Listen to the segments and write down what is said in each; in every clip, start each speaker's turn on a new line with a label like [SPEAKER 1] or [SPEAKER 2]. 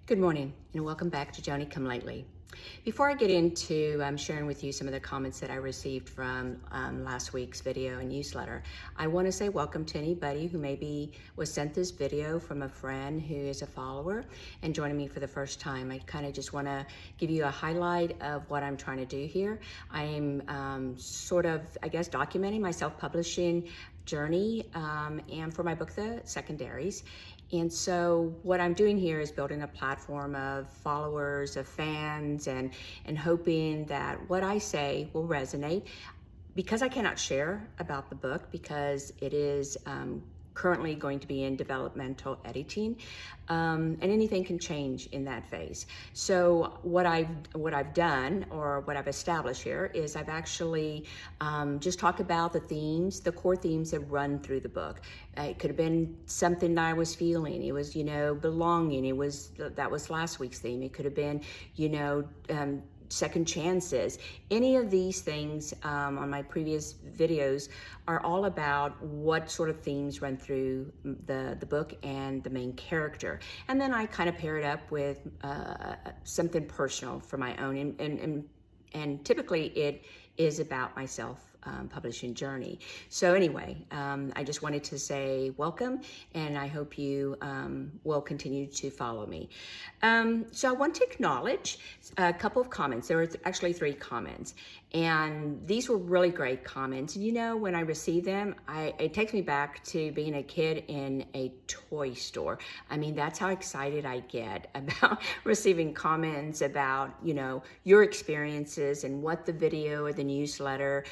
[SPEAKER 1] Good morning and welcome back to Joni Come Lately. Before I get into sharing with you some of the comments that I received from last week's video and newsletter, I want to say welcome to anybody who maybe was sent this video from a friend who is a follower and joining me for the first time. I kind of just want to give you a highlight of what I'm trying to do here. I am sort of, I guess, documenting my self-publishing journey and for my book, The Secondaries. And so what I'm doing here is building a platform of followers, of fans, and hoping that what I say will resonate. Because I cannot share about the book because it is currently going to be in developmental editing, and anything can change in that phase. So what I've done, or what I've established here, is I've actually just talked about the themes, the core themes that run through the book. It could have been something that I was feeling. It was, belonging. That was last week's theme. It could have been, second chances. Any of these things on my previous videos are all about what sort of themes run through the book and the main character. And then I kind of pair it up with something personal for my own. And typically it is about myself. Publishing journey. So anyway, I just wanted to say welcome, and I hope you will continue to follow me. So I want to acknowledge a couple of comments. There were actually 3 comments, and these were really great comments. When I receive them, it takes me back to being a kid in a toy store. I mean, that's how excited I get about receiving comments about, your experiences and what the video or the newsletter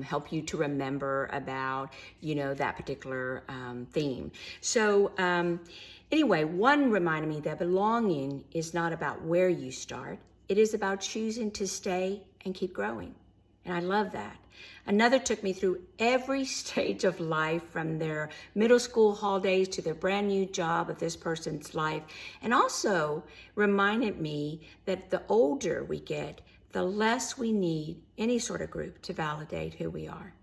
[SPEAKER 1] help you to remember about, that particular theme. So anyway, one reminded me that belonging is not about where you start. It is about choosing to stay and keep growing. And I love that. Another took me through every stage of life, from their middle school hall days to their brand new job of this person's life, and also reminded me that the older we get, the less we need any sort of group to validate who we are.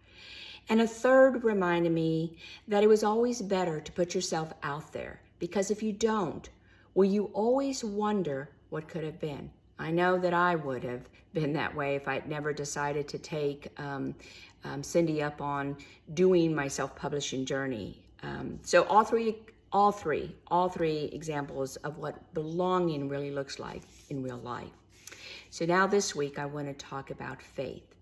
[SPEAKER 1] And a third reminded me that it was always better to put yourself out there, because if you don't, will you always wonder what could have been? I know that I would have been that way if I'd never decided to take Cindy up on doing my self-publishing journey. So all three examples of what belonging really looks like in real life. So now this week, I want to talk about faith.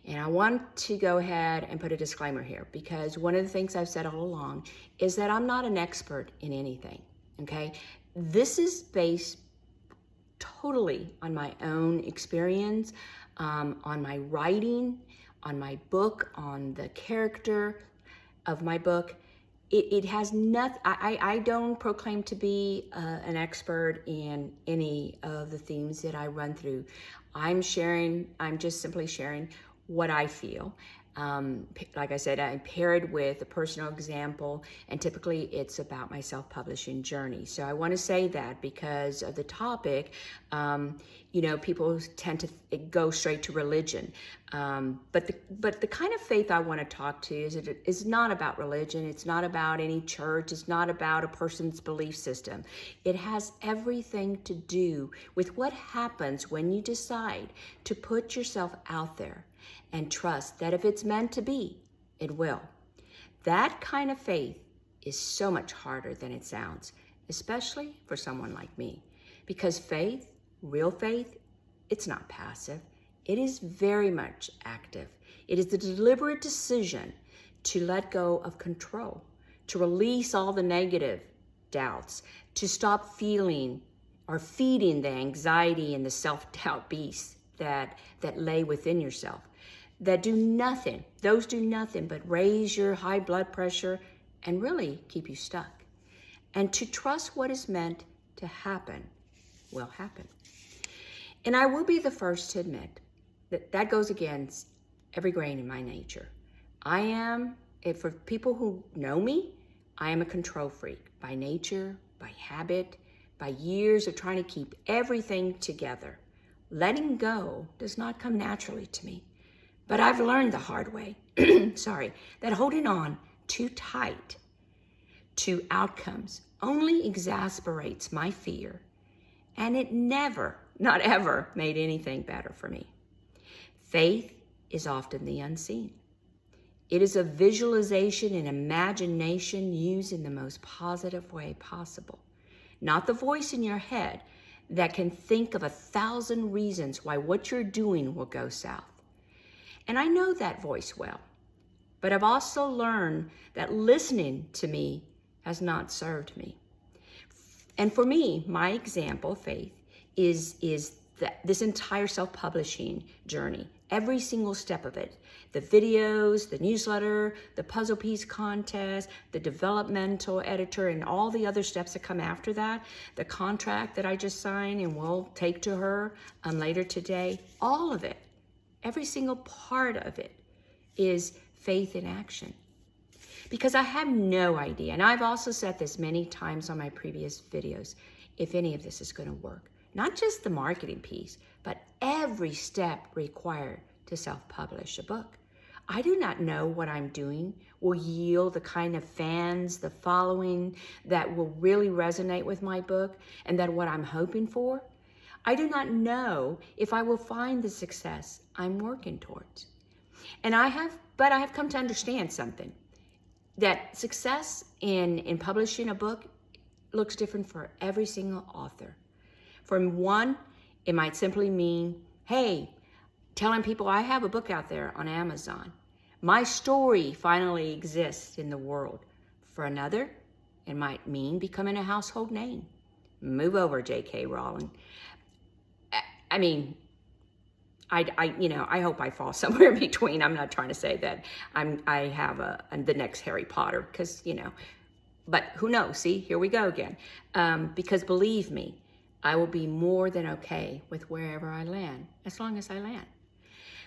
[SPEAKER 1] And I want to go ahead and put a disclaimer here, because one of the things I've said all along is that I'm not an expert in anything, okay? This is based totally on my own experience, on my writing, on my book, on the character of my book. It has nothing, I don't proclaim to be an expert in any of the themes that I run through. I'm just simply sharing what I feel. Like I said, I pair it with a personal example, and typically it's about my self-publishing journey. So I want to say that because of the topic, people tend to go straight to religion. But the kind of faith I want to talk to is not about religion. It's not about any church. It's not about a person's belief system. It has everything to do with what happens when you decide to put yourself out there and trust that if it's meant to be, it will. That kind of faith is so much harder than it sounds, especially for someone like me. Because faith, real faith, it's not passive. It is very much active. It is the deliberate decision to let go of control, to release all the negative doubts, to stop feeling or feeding the anxiety and the self-doubt beasts that lay within yourself. Those do nothing but raise your high blood pressure and really keep you stuck. And to trust what is meant to happen will happen. And I will be the first to admit that goes against every grain in my nature. For people who know me, I am a control freak by nature, by habit, by years of trying to keep everything together. Letting go does not come naturally to me. But I've learned the hard way, that holding on too tight to outcomes only exasperates my fear and it never, not ever, made anything better for me. Faith is often the unseen. It is a visualization and imagination used in the most positive way possible. Not the voice in your head that can think of 1,000 reasons why what you're doing will go south. And I know that voice well, but I've also learned that listening to me has not served me. And for me, my example, Faith, is this entire self-publishing journey, every single step of it, the videos, the newsletter, the puzzle piece contest, the developmental editor, and all the other steps that come after that, the contract that I just signed and will take to her later today, all of it, every single part of it is faith in action. Because I have no idea, and I've also said this many times on my previous videos, if any of this is going to work. Not just the marketing piece, but every step required to self-publish a book. I do not know what I'm doing will yield the kind of fans, the following that will really resonate with my book and that what I'm hoping for. I do not know if I will find the success I'm working towards. But I have come to understand something, that success in publishing a book looks different for every single author. For one, it might simply mean, hey, telling people I have a book out there on Amazon. My story finally exists in the world. For another, it might mean becoming a household name. Move over, J.K. Rowling. I mean, I hope I fall somewhere in between. I'm not trying to say that I have the next Harry Potter, because, but who knows? See, here we go again. Because believe me, I will be more than okay with wherever I land, as long as I land.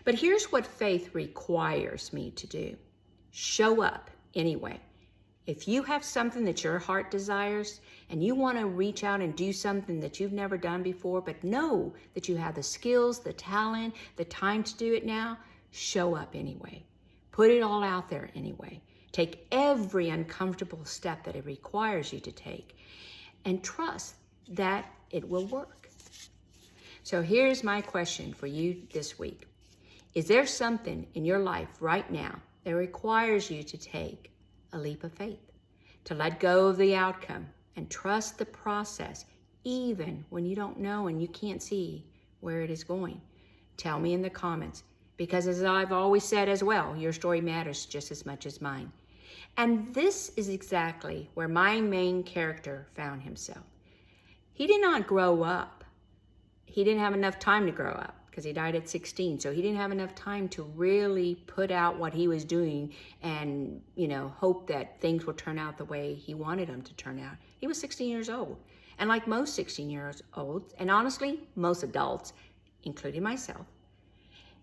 [SPEAKER 1] But here's what faith requires me to do. Show up anyway. If you have something that your heart desires and you want to reach out and do something that you've never done before, but know that you have the skills, the talent, the time to do it now, show up anyway. Put it all out there anyway. Take every uncomfortable step that it requires you to take and trust that it will work. So here's my question for you this week. Is there something in your life right now that requires you to take a leap of faith, to let go of the outcome and trust the process, even when you don't know and you can't see where it is going? Tell me in the comments, because as I've always said as well, your story matters just as much as mine. And this is exactly where my main character found himself. He did not grow up. He didn't have enough time to grow up because he died at 16. So he didn't have enough time to really put out what he was doing and, hope that things would turn out the way he wanted them to turn out. He was 16 years old. And like most 16 years old, and honestly, most adults, including myself,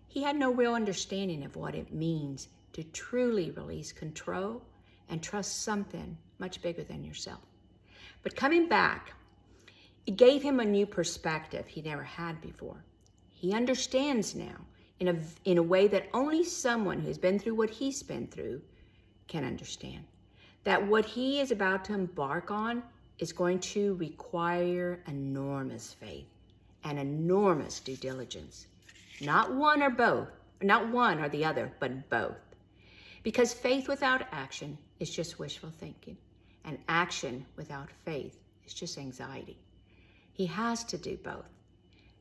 [SPEAKER 1] he had no real understanding of what it means to truly release control and trust something much bigger than yourself. But coming back, it gave him a new perspective he never had before. He understands now in a way that only someone who's been through what he's been through can understand. That what he is about to embark on is going to require enormous faith and enormous due diligence. Not one or both, not one or the other, but both. Because faith without action is just wishful thinking, and action without faith is just anxiety. He has to do both.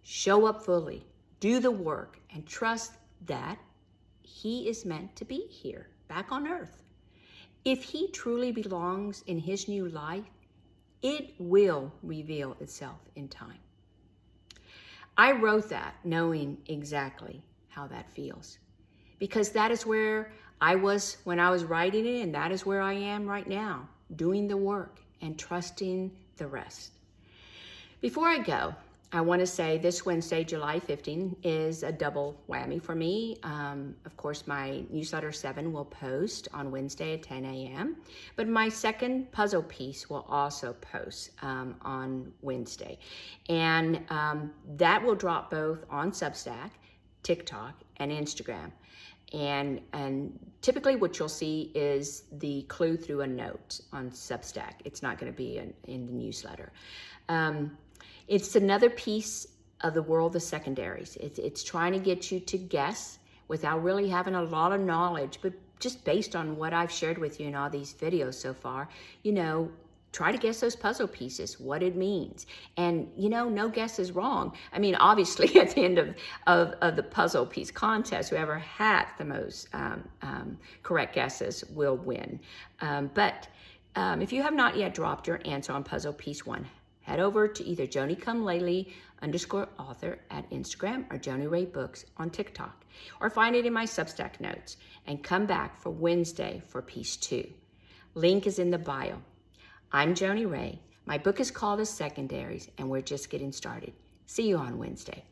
[SPEAKER 1] Show up fully, do the work, and trust that he is meant to be here, back on earth. If he truly belongs in his new life, it will reveal itself in time. I wrote that knowing exactly how that feels, because that is where I was when I was writing it, and that is where I am right now, doing the work and trusting the rest. Before I go, I want to say this Wednesday, July 15, is a double whammy for me. Of course, my newsletter 7 will post on Wednesday at 10 a.m., but my second puzzle piece will also post on Wednesday. And that will drop both on Substack, TikTok, and Instagram. And typically what you'll see is the clue through a note on Substack. It's not going to be in the newsletter. It's another piece of the world of secondaries. It's trying to get you to guess without really having a lot of knowledge, but just based on what I've shared with you in all these videos so far, try to guess those puzzle pieces, what it means. And, no guess is wrong. I mean, obviously, at the end of the puzzle piece contest, whoever had the most correct guesses will win. But if you have not yet dropped your answer on puzzle piece 1, head over to either JoniComeLaley_author at Instagram or Joni Ray Books on TikTok, or find it in my Substack notes, and come back for Wednesday for piece 2. Link is in the bio. I'm Joni Ray. My book is called The Secondaries, and we're just getting started. See you on Wednesday.